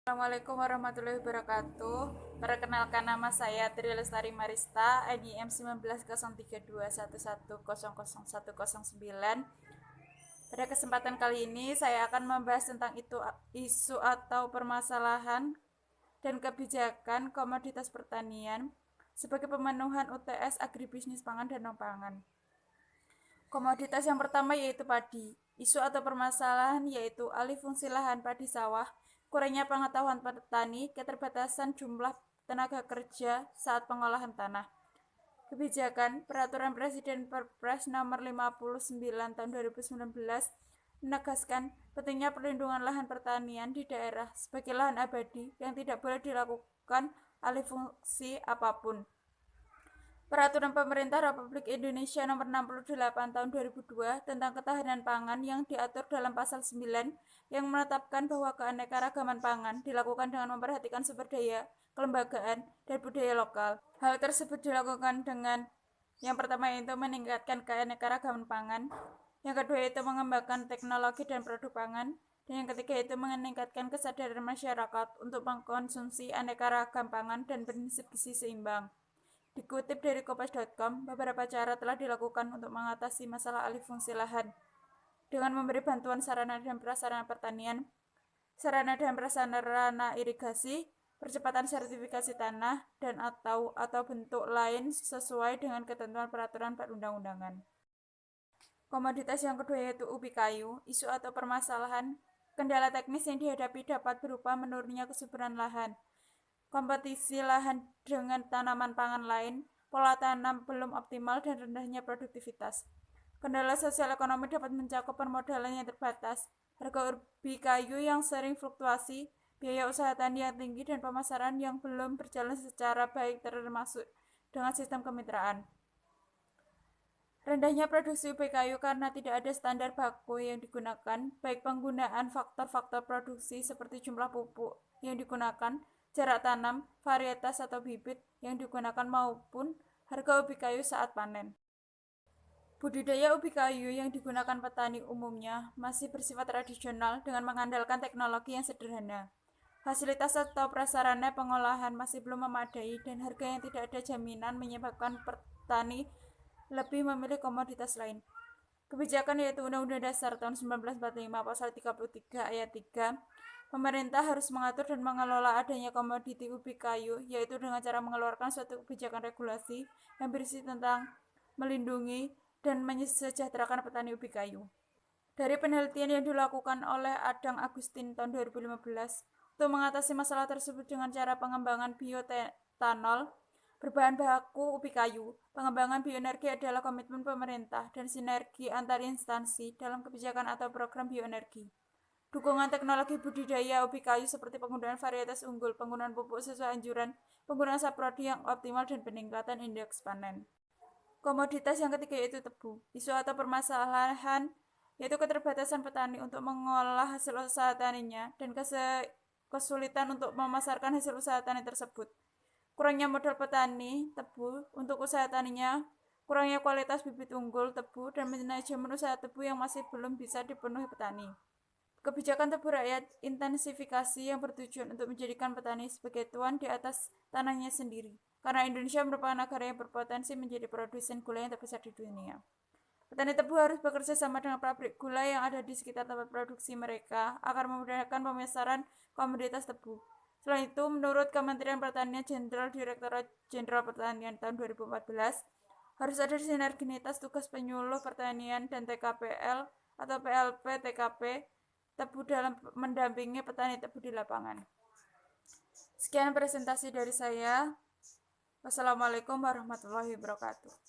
Assalamualaikum warahmatullahi wabarakatuh. Perkenalkan, nama saya Tri Lestari Marista, NIM 19032111001009. Pada kesempatan kali ini saya akan membahas tentang isu atau permasalahan dan kebijakan komoditas pertanian sebagai pemenuhan UTS agribisnis pangan dan non-pangan. Komoditas yang pertama yaitu padi. Isu atau permasalahan yaitu alih fungsi lahan padi sawah, kurangnya pengetahuan petani, keterbatasan jumlah tenaga kerja saat pengolahan tanah. Kebijakan Peraturan Presiden Perpres Nomor 59 Tahun 2019 menegaskan pentingnya perlindungan lahan pertanian di daerah sebagai lahan abadi yang tidak boleh dilakukan alih fungsi apapun. Peraturan Pemerintah Republik Indonesia Nomor 68 Tahun 2002 tentang ketahanan pangan yang diatur dalam pasal 9 yang menetapkan bahwa keanekaragaman pangan dilakukan dengan memperhatikan sumber daya, kelembagaan, dan budaya lokal. Hal tersebut dilakukan dengan yang pertama yaitu meningkatkan keanekaragaman pangan, yang kedua yaitu mengembangkan teknologi dan produk pangan, dan yang ketiga yaitu meningkatkan kesadaran masyarakat untuk mengkonsumsi aneka ragam pangan dan prinsip gizi seimbang. Dikutip dari Kompas.com, beberapa cara telah dilakukan untuk mengatasi masalah alih fungsi lahan dengan memberi bantuan sarana dan prasarana pertanian, sarana dan prasarana irigasi, percepatan sertifikasi tanah, dan atau bentuk lain sesuai dengan ketentuan peraturan perundang-undangan. Komoditas yang kedua yaitu ubi kayu. Isu atau permasalahan kendala teknis yang dihadapi dapat berupa menurunnya kesuburan lahan, kompetisi lahan dengan tanaman pangan lain, pola tanam belum optimal, dan rendahnya produktivitas. Kendala sosial ekonomi dapat mencakup permodalan yang terbatas, harga ubi kayu yang sering fluktuasi, biaya usaha tani yang tinggi, dan pemasaran yang belum berjalan secara baik termasuk dengan sistem kemitraan. Rendahnya produksi ubi kayu karena tidak ada standar baku yang digunakan, baik penggunaan faktor-faktor produksi seperti jumlah pupuk yang digunakan, jarak tanam, varietas atau bibit yang digunakan maupun harga ubi kayu saat panen. Budidaya ubi kayu yang digunakan petani umumnya masih bersifat tradisional dengan mengandalkan teknologi yang sederhana. Fasilitas atau prasarana pengolahan masih belum memadai dan harga yang tidak ada jaminan menyebabkan petani lebih memilih komoditas lain. Kebijakan yaitu Undang-Undang Dasar tahun 1945 Pasal 33 Ayat 3. Pemerintah harus mengatur dan mengelola adanya komoditi ubi kayu, yaitu dengan cara mengeluarkan suatu kebijakan regulasi yang berisi tentang melindungi dan mensejahterakan petani ubi kayu. Dari penelitian yang dilakukan oleh Adang Agustin tahun 2015 untuk mengatasi masalah tersebut dengan cara pengembangan bioetanol berbahan baku ubi kayu, pengembangan bioenergi adalah komitmen pemerintah dan sinergi antar instansi dalam kebijakan atau program bioenergi. Dukungan teknologi budidaya ubi kayu seperti penggunaan varietas unggul, penggunaan pupuk sesuai anjuran, penggunaan saprodi yang optimal, dan peningkatan indeks panen. Komoditas yang ketiga yaitu tebu. Isu atau permasalahan yaitu keterbatasan petani untuk mengolah hasil usaha taninya dan kesulitan untuk memasarkan hasil usaha tani tersebut. Kurangnya modal petani tebu untuk usaha taninya, kurangnya kualitas bibit unggul tebu, dan manajemen usaha tebu yang masih belum bisa dipenuhi petani. Kebijakan tebu rakyat intensifikasi yang bertujuan untuk menjadikan petani sebagai tuan di atas tanahnya sendiri, karena Indonesia merupakan negara yang berpotensi menjadi produsen gula yang terbesar di dunia. Petani tebu harus bekerja sama dengan pabrik gula yang ada di sekitar tempat produksi mereka agar memudahkan pemasaran komoditas tebu. Selain itu, menurut Kementerian Pertanian Jenderal Direktorat Jenderal Pertanian tahun 2014, harus ada sinergitas tugas penyuluh pertanian dan TKPL atau PLP TKP tebu dalam mendampingi petani tebu di lapangan. Sekian presentasi dari saya. Wassalamualaikum warahmatullahi wabarakatuh.